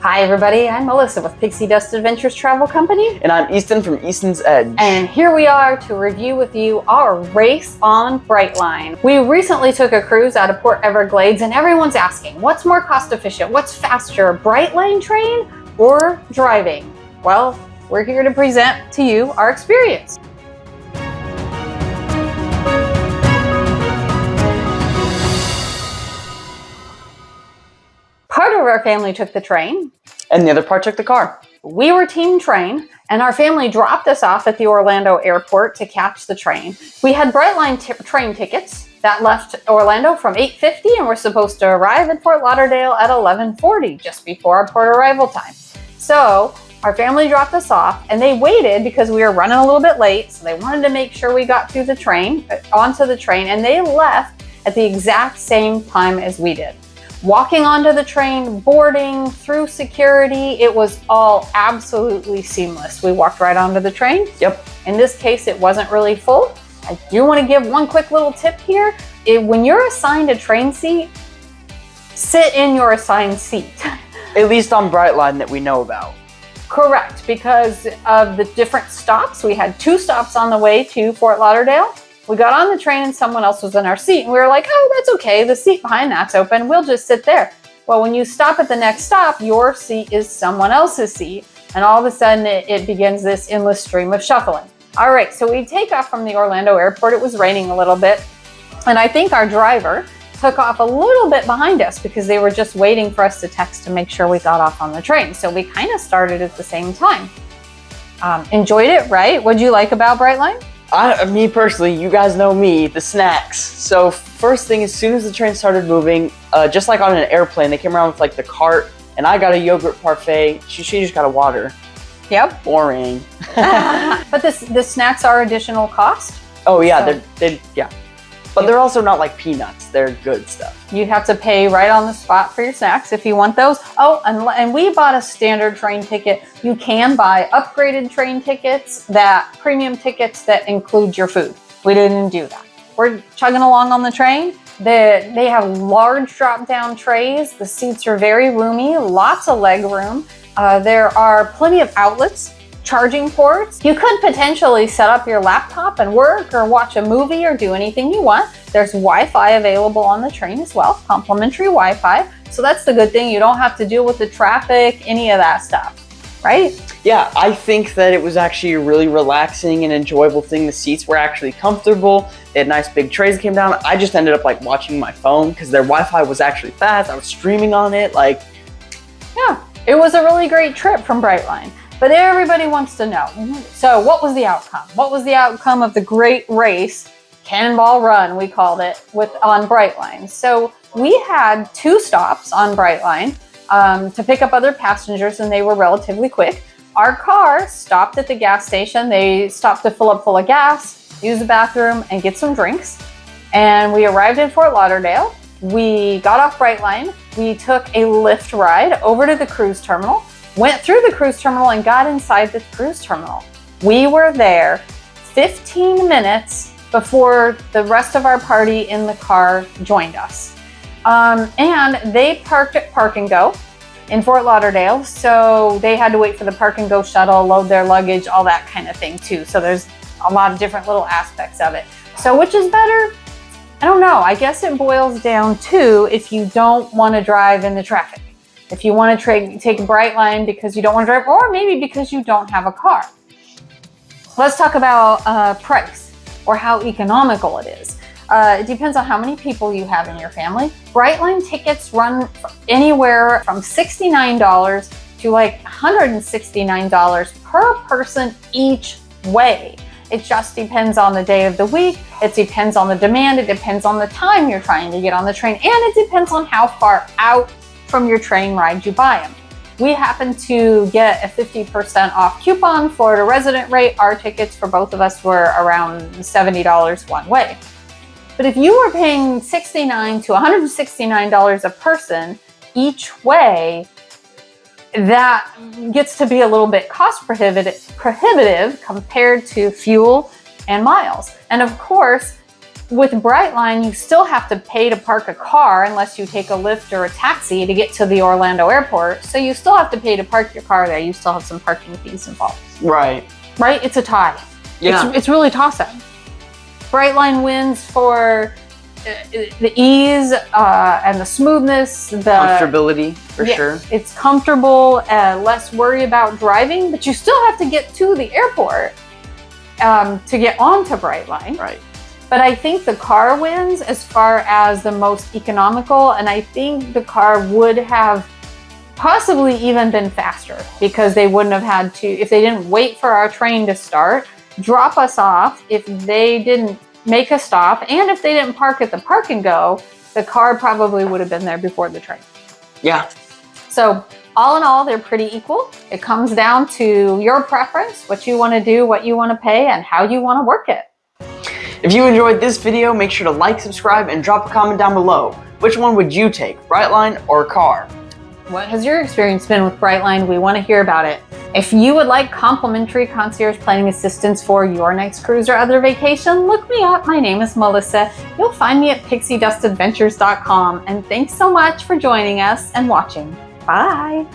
Hi everybody, I'm Melissa with Pixie Dust Adventures Travel Company. And I'm Easton from Easton's Edge. And here we are to review with you our race on Brightline. We recently took a cruise out of Port Everglades and everyone's asking, what's more cost efficient? What's faster, Brightline train or driving? Well, we're here to present to you our experience. Part of our family took the train. And the other part took the car. We were team train, and our family dropped us off at the Orlando airport to catch the train. We had Brightline train tickets that left Orlando from 8:50 and we're supposed to arrive at Fort Lauderdale at 11:40, just before our port arrival time. So our family dropped us off and they waited because we were running a little bit late. So they wanted to make sure we got through the train, onto the train, and they left at the exact same time as we did. Walking onto the train, boarding, through security, it was all absolutely seamless. We walked right onto the train. Yep. In this case, it wasn't really full. I do want to give one quick little tip here. When you're assigned a train seat, sit in your assigned seat. At least on Brightline that we know about. Correct, because of the different stops. We had 2 stops on the way to Fort Lauderdale. We got on the train and someone else was in our seat and we were like, oh, that's okay. The seat behind that's open. We'll just sit there. Well, when you stop at the next stop, your seat is someone else's seat. And all of a sudden it begins this endless stream of shuffling. All right, so we take off from the Orlando airport. It was raining a little bit. And I think our driver took off a little bit behind us because they were just waiting for us to text to make sure we got off on the train. So we kind of started at the same time. Enjoyed it, right? What'd you like about Brightline? Me personally, you guys know me, the snacks. So first thing, as soon as the train started moving, just like on an airplane, they came around with like the cart and I got a yogurt parfait. She just got a water. Yep. Boring. But the snacks are additional cost. Oh yeah, so. Yeah. But they're also not like peanuts. They're good stuff. You have to pay right on the spot for your snacks if you want those. Oh, and we bought a standard train ticket. You can buy upgraded train tickets, premium tickets that include your food. We didn't do that. We're chugging along on the train. They have large drop-down trays. The seats are very roomy, lots of leg room. There are plenty of outlets. Charging ports. You could potentially set up your laptop and work or watch a movie or do anything you want. There's Wi-Fi available on the train as well, complimentary Wi-Fi. So that's the good thing. You don't have to deal with the traffic, any of that stuff, right? Yeah, I think that it was actually a really relaxing and enjoyable thing. The seats were actually comfortable. They had nice big trays that came down. I just ended up like watching my phone because their Wi-Fi was actually fast. I was streaming on it. Yeah, it was a really great trip from Brightline. But everybody wants to know, so what was the outcome? What was the outcome of the great race, Cannonball Run, we called it, on Brightline? So we had 2 stops on Brightline to pick up other passengers, and they were relatively quick. Our car stopped at the gas station. They stopped to fill up full of gas, use the bathroom, and get some drinks. And we arrived in Fort Lauderdale. We got off Brightline. We took a Lyft ride over to the cruise terminal. Went through the cruise terminal and got inside the cruise terminal. We were there 15 minutes before the rest of our party in the car joined us. And they parked at Park and Go in Fort Lauderdale. So they had to wait for the Park and Go shuttle, load their luggage, all that kind of thing too. So there's a lot of different little aspects of it. So which is better? I don't know. I guess it boils down to if you don't want to drive in the traffic. If you want to take a Brightline because you don't want to drive, or maybe because you don't have a car. Let's talk about price or how economical it is. It depends on how many people you have in your family. Brightline tickets run anywhere from $69 to like $169 per person each way. It just depends on the day of the week. It depends on the demand. It depends on the time you're trying to get on the train. And it depends on how far out from your train ride you buy them. We happen to get a 50% off coupon, Florida resident rate. Our tickets for both of us were around $70 one way. But if you were paying $69 to $169 a person each way, that gets to be a little bit cost prohibitive compared to fuel and miles. And of course, with Brightline, you still have to pay to park a car unless you take a Lyft or a taxi to get to the Orlando airport. So you still have to pay to park your car there. You still have some parking fees involved. Right. Right? It's a tie. Yeah. It's really toss-up. Brightline wins for the ease and the smoothness, the comfortability, for sure. It's comfortable, less worry about driving, but you still have to get to the airport to get onto Brightline. Right. But I think the car wins as far as the most economical, and I think the car would have possibly even been faster because they wouldn't have had to, if they didn't wait for our train to start, drop us off, if they didn't make a stop, and if they didn't park at the park and go, the car probably would have been there before the train. Yeah. So all in all, they're pretty equal. It comes down to your preference, what you want to do, what you want to pay, and how you want to work it. If you enjoyed this video, make sure to like, subscribe, and drop a comment down below. Which one would you take, Brightline or car? What has your experience been with Brightline? We want to hear about it. If you would like complimentary concierge planning assistance for your next cruise or other vacation, look me up. My name is Melissa. You'll find me at pixiedustadventures.com. And thanks so much for joining us and watching. Bye.